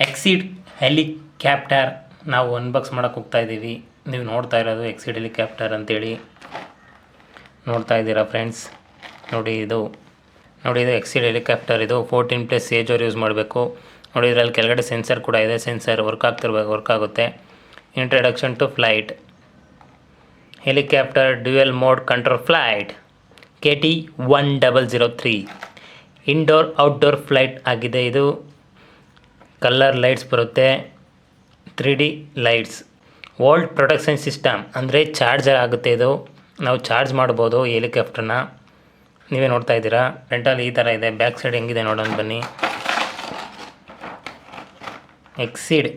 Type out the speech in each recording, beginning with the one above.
Exceed helicopter ನಾವು unbox ಮಾಡೋಕ್ಕೆ ಹೋಗ್ತಾ ಇದ್ದೀವಿ. ನೀವು ನೋಡ್ತಾ ಇರೋದು ಎಕ್ಸಿಡ್ ಹೆಲಿಕ್ಯಾಪ್ಟರ್ ಅಂತೇಳಿ ನೋಡ್ತಾ ಇದ್ದೀರಾ ಫ್ರೆಂಡ್ಸ್. ನೋಡಿ ಇದು ಎಕ್ಸಿಡ್ ಹೆಲಿಕ್ಯಾಪ್ಟರ್. ಇದು 14+ ಏಜ್ ಅವ್ರು ಯೂಸ್ ಮಾಡಬೇಕು. ನೋಡಿ ಇದರಲ್ಲಿ ಕೆಳಗಡೆ ಸೆನ್ಸರ್ ಕೂಡ ಇದೆ. ಸೆನ್ಸರ್ ವರ್ಕ್ ಆಗುತ್ತೆ. Introduction to flight helicopter dual mode control flight KT-1003 indoor outdoor flight ಆಗಿದೆ. ಇದು ಕಲರ್ ಲೈಟ್ಸ್ ಬರುತ್ತೆ, 3D lights, volt protection system ಅಂದರೆ ಚಾರ್ಜರ್ ಆಗುತ್ತೆ. ಇದು ನಾವು ಚಾರ್ಜ್ ಮಾಡ್ಬೋದು ಈ ಹೆಲಿಕಾಪ್ಟರ್ನ. ನೀವೇ ನೋಡ್ತಾ ಇದ್ದೀರಾ. ಫ್ರಂಟಲ್ಲಿ ಈ ಥರ ಇದೆ. ಬ್ಯಾಕ್ ಸೈಡ್ ಹೆಂಗಿದೆ ನೋಡೋಣ ಬನ್ನಿ. Exceed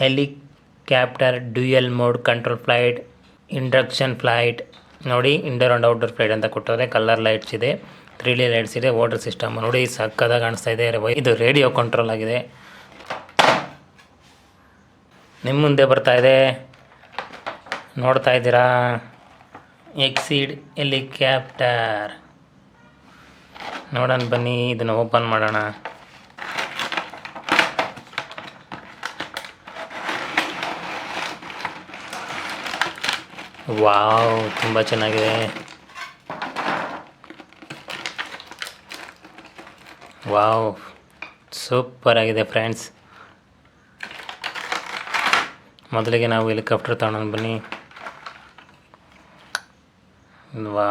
helicopter dual mode control flight induction flight. ನೋಡಿ ಇಂಡೋರ್ ಆ್ಯಂಡ್ ಔಟ್ಡೋರ್ ಫ್ಲೈಟ್ ಅಂತ ಕೊಟ್ಟರೆ. ಕಲರ್ ಲೈಟ್ಸ್ ಇದೆ, 3D ಲೈಟ್ಸ್ ಇದೆ, ವಾಟರ್ ಸಿಸ್ಟಮ್. ನೋಡಿ ಸಕ್ಕದಾಗಿ ಕಾಣಿಸ್ತಾ ಇದೆ. ಇದು ರೇಡಿಯೋ ಕಂಟ್ರೋಲ್ ಆಗಿದೆ. ನಿಮ್ಮ ಮುಂದೆ ಬರ್ತಾ ಇದೆ, ನೋಡ್ತಾ ಇದ್ದೀರಾ. ಎಕ್ಸಿಡ್ ಹೆಲಿಕ್ಯಾಪ್ಟರ್ ನೋಡೋಣ ಬನ್ನಿ. ಇದನ್ನು ಓಪನ್ ಮಾಡೋಣ. ವಾವ್, ತುಂಬ ಚೆನ್ನಾಗಿದೆ. ವಾವ್, ಸೂಪರ್ ಆಗಿದೆ ಫ್ರೆಂಡ್ಸ್. ಮೊದಲಿಗೆ ನಾವು ಹೆಲಿಕಾಪ್ಟರ್ ತಗೊಂಡು ಬನ್ನಿ. ವಾ,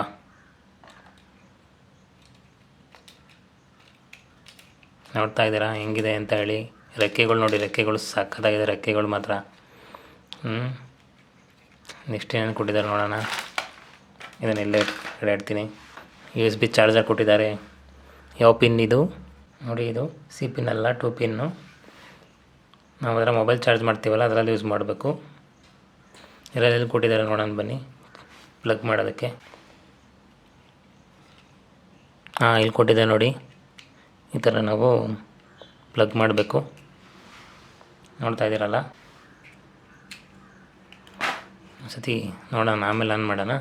ನೋಡ್ತಾ ಇದ್ದೀರಾ ಹೆಂಗಿದೆ ಅಂತ ಹೇಳಿ. ರೆಕ್ಕೆಗಳು ನೋಡಿ, ರೆಕ್ಕೆಗಳು ಸಕ್ಕತ್ತಾಗಿದೆ. ರೆಕ್ಕೆಗಳು ಮಾತ್ರ ನೆಕ್ಸ್ಟ್ ಏನೇನು ಕೊಟ್ಟಿದ್ದಾರೆ ನೋಡೋಣ. ಇದನ್ನೆಲ್ಲ ಕಡೆ ಇಡ್ತೀನಿ. USB ಚಾರ್ಜರ್ ಕೊಟ್ಟಿದ್ದಾರೆ. ಯಾವ ಪಿನ್ ಇದು ನೋಡಿ, ಇದು C ಪಿನ್ ಅಲ್ಲ, 2 ಪಿನ್ನು. ನಾವು ಅದರ ಮೊಬೈಲ್ ಚಾರ್ಜ್ ಮಾಡ್ತೀವಲ್ಲ ಅದರಲ್ಲಿ ಯೂಸ್ ಮಾಡಬೇಕು. ಇದರಲ್ಲಿ ಕೊಟ್ಟಿದ್ದಾರೆ ನೋಡೋಣ ಬನ್ನಿ. ಪ್ಲಗ್ ಮಾಡೋದಕ್ಕೆ ಇಲ್ಲಿ ಕೊಟ್ಟಿದ್ದಾರೆ ನೋಡಿ. ಈ ಥರ ನಾವು ಪ್ಲಗ್ ಮಾಡಬೇಕು. ನೋಡ್ತಾ ಇದ್ದೀರಲ್ಲ. ಸತಿ ನೋಡೋಣ, ಆಮೇಲೆ ಆನ್ ಮಾಡೋಣ.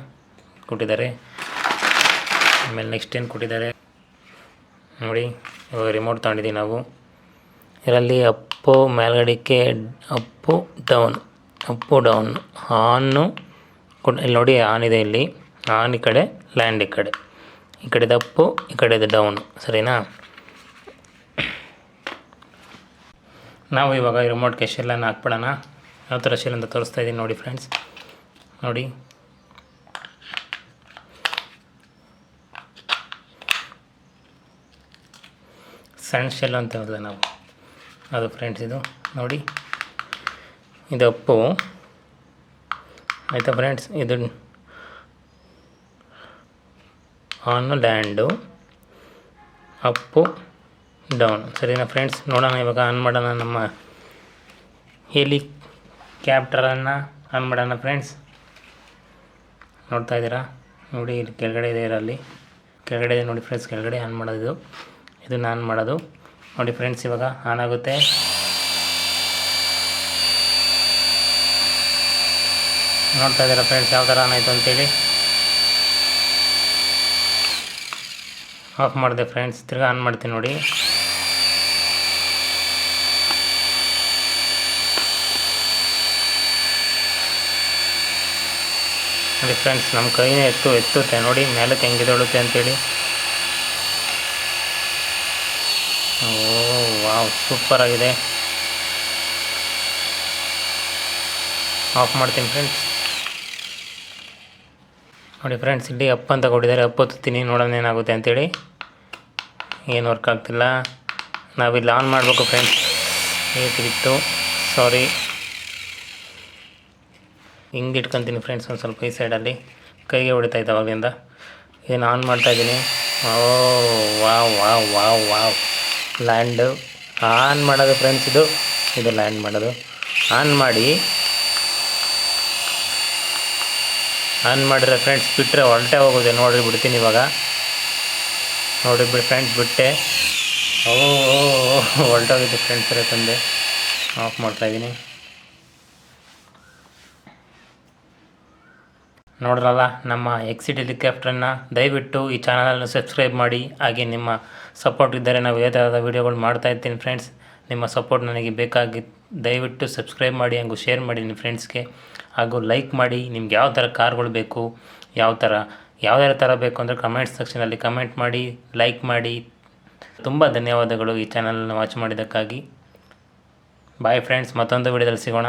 ಕೊಟ್ಟಿದ್ದಾರೆ. ಆಮೇಲೆ ನೆಕ್ಸ್ಟ್ ಏನು ಕೊಟ್ಟಿದ್ದಾರೆ ನೋಡಿ. ಇವಾಗ ರಿಮೋಟ್ ತಗೊಂಡಿದ್ದೀವಿ ನಾವು. ಇದರಲ್ಲಿ ಅಪ್ಪು ಮೇಲ್ಗಡೆಗೆ, ಅಪ್ಪು ಡೌನ್ ಆನು ಇಲ್ಲಿ ನೋಡಿ. ಆನ್ ಇದೆ ಇಲ್ಲಿ. ಆನ್ ಈ ಕಡೆ, ಲ್ಯಾಂಡ್ ಈ ಕಡೆದು ಅಪ್ಪು, ಈ ಕಡೆದು ಡೌನ್. ಸರಿನಾ? ನಾವು ಇವಾಗ ಈ ರಿಮೋಟ್ಗೆ ಶೆಲ್ಲನ್ನು ಹಾಕ್ಬಿಡೋಣ. ಯಾವ ಥರ ಶೆಲ್ ಅಂತ ತೋರಿಸ್ತಾ ಇದ್ದೀನಿ ನೋಡಿ ಫ್ರೆಂಡ್ಸ್. ನೋಡಿ, ಸಣ್ಣ ಶೆಲ್ ಅಂತ ಹೇಳಿದೆ ನಾವು, ಅದು ಫ್ರೆಂಡ್ಸ್. ಇದು ನೋಡಿ, ಇದು ಅಪ್ಪು ಆಯಿತಾ ಫ್ರೆಂಡ್ಸ್. ಇದು ಆನು, ಲ್ಯಾಂಡು, ಅಪ್ಪು, ಡೌನ್. ಸರಿನಾ ಫ್ರೆಂಡ್ಸ್? ನೋಡೋಣ ಇವಾಗ. ಆನ್ ಮಾಡೋಣ. ನಮ್ಮ ಹೆಲಿಕ್ಯಾಪ್ಟರನ್ನು ಆನ್ ಮಾಡೋಣ ಫ್ರೆಂಡ್ಸ್. ನೋಡ್ತಾ ಇದ್ದೀರಾ ನೋಡಿ, ಇಲ್ಲಿ ಕೆಳಗಡೆ ಇದೆ. ಇದರಲ್ಲಿ ಕೆಳಗಡೆ ಇದೆ ನೋಡಿ ಫ್ರೆಂಡ್ಸ್. ಕೆಳಗಡೆ ಆನ್ ಮಾಡೋದು. ಇದನ್ನು ಆನ್ ಮಾಡೋದು ನೋಡಿ ಫ್ರೆಂಡ್ಸ್. ಇವಾಗ ಆನ್ ಆಗುತ್ತೆ. ನೋಡ್ತಾ ಇದ್ದೀರಾ ಫ್ರೆಂಡ್ಸ್ ಯಾವ ಥರ ಆನ್ ಆಯಿತು ಅಂತೇಳಿ. ಆಫ್ ಮಾಡಿದೆ ಫ್ರೆಂಡ್ಸ್. ತಿರ್ಗಿ ಆನ್ ಮಾಡ್ತೀನಿ ನೋಡಿ. ನೋಡಿ ಫ್ರೆಂಡ್ಸ್, ನಮ್ಮ ಕೈನೇ ಎತ್ತುತ್ತೆ ನೋಡಿ ಮೇಲಕ್ಕೆ ಹೆಂಗಿದೊಳುತ್ತೆ ಅಂತೇಳಿ. ವಾವ್, ಸೂಪರ್ ಆಗಿದೆ. ಆಫ್ ಮಾಡ್ತೀನಿ ಫ್ರೆಂಡ್ಸ್. ನೋಡಿ ಫ್ರೆಂಡ್ಸ್, ಇಲ್ಲಿ ಅಪ್ ಅಂತ ಕೊಟ್ಟಿದ್ದಾರೆ. ಅಪ್ ಒತ್ತೀನಿ, ನೋಡೋಣ ಏನಾಗುತ್ತೆ ಅಂತೇಳಿ. ಏನು ವರ್ಕ್ ಆಗ್ತಿಲ್ಲ. ನಾವಿಲ್ಲಿ ಆನ್ ಮಾಡಬೇಕು ಫ್ರೆಂಡ್ಸ್. ಏತಿತ್ತು, ಸಾರಿ. ಹಿಂಗೆ ಇಟ್ಕೊತೀನಿ ಫ್ರೆಂಡ್ಸ್. ಒಂದು ಸ್ವಲ್ಪ ಈ ಸೈಡಲ್ಲಿ ಕೈಗೆ ಹೊಡಿತಾ ಇತ್ತು ಅವಾಗಿಂದ. ಇದನ್ನು ಆನ್ ಮಾಡ್ತಾಯಿದ್ದೀನಿ. ವಾವ್, ಲ್ಯಾಂಡು ಆನ್ ಮಾಡೋದು ಫ್ರೆಂಡ್ಸ್. ಇದು ಲ್ಯಾಂಡ್ ಮಾಡೋದು. ಆನ್ ಮಾಡಿದ್ರೆ ಫ್ರೆಂಡ್ಸ್ ಬಿಟ್ಟರೆ ಹೊರಟೆ ಹೋಗೋದೆ. ನೋಡ್ರಿ, ಬಿಡ್ತೀನಿ ಇವಾಗ. ನೋಡಿ ಫ್ರೆಂಡ್ಸ್, ಬಿಟ್ಟೆ. ಹೊರಟೋಗಿದ್ದು ಫ್ರೆಂಡ್ಸ್. ಸರಿ ತಂದೆ ಆಫ್ ಮಾಡ್ತಾಯಿದ್ದೀನಿ. ನೋಡ್ರಲ್ಲ ನಮ್ಮ ಎಕ್ಸಿಡ್ ಹೆಲಿಕಾಪ್ಟರನ್ನು. ದಯವಿಟ್ಟು ಈ ಚಾನಲನ್ನು ಸಬ್ಸ್ಕ್ರೈಬ್ ಮಾಡಿ. ಹಾಗೆ ನಿಮ್ಮ ಸಪೋರ್ಟ್ ಇದ್ದರೆ ನಾವು ಇದೇ ಥರದ ವೀಡಿಯೋಗಳು ಮಾಡ್ತಾಯಿರ್ತೀನಿ ಫ್ರೆಂಡ್ಸ್. ನಿಮ್ಮ ಸಪೋರ್ಟ್ ನನಗೆ ದಯವಿಟ್ಟು ಸಬ್ಸ್ಕ್ರೈಬ್ ಮಾಡಿ ಹಾಗೂ ಶೇರ್ ಮಾಡಿ ನಿಮ್ಮ ಫ್ರೆಂಡ್ಸ್ಗೆ, ಹಾಗೂ ಲೈಕ್ ಮಾಡಿ. ನಿಮ್ಗೆ ಯಾವ ಥರ ಕಾರ್ಗಳು ಬೇಕು, ಯಾವ್ಯಾವ ಥರ ಬೇಕು ಅಂದರೆ ಕಮೆಂಟ್ ಸೆಕ್ಷನಲ್ಲಿ ಕಮೆಂಟ್ ಮಾಡಿ, ಲೈಕ್ ಮಾಡಿ. ತುಂಬ ಧನ್ಯವಾದಗಳು ಈ ಚಾನಲನ್ನು ವಾಚ್ ಮಾಡಿದ್ದಕ್ಕಾಗಿ. ಬಾಯ್ ಫ್ರೆಂಡ್ಸ್, ಮತ್ತೊಂದು ವಿಡಿಯೋದಲ್ಲಿ ಸಿಗೋಣ.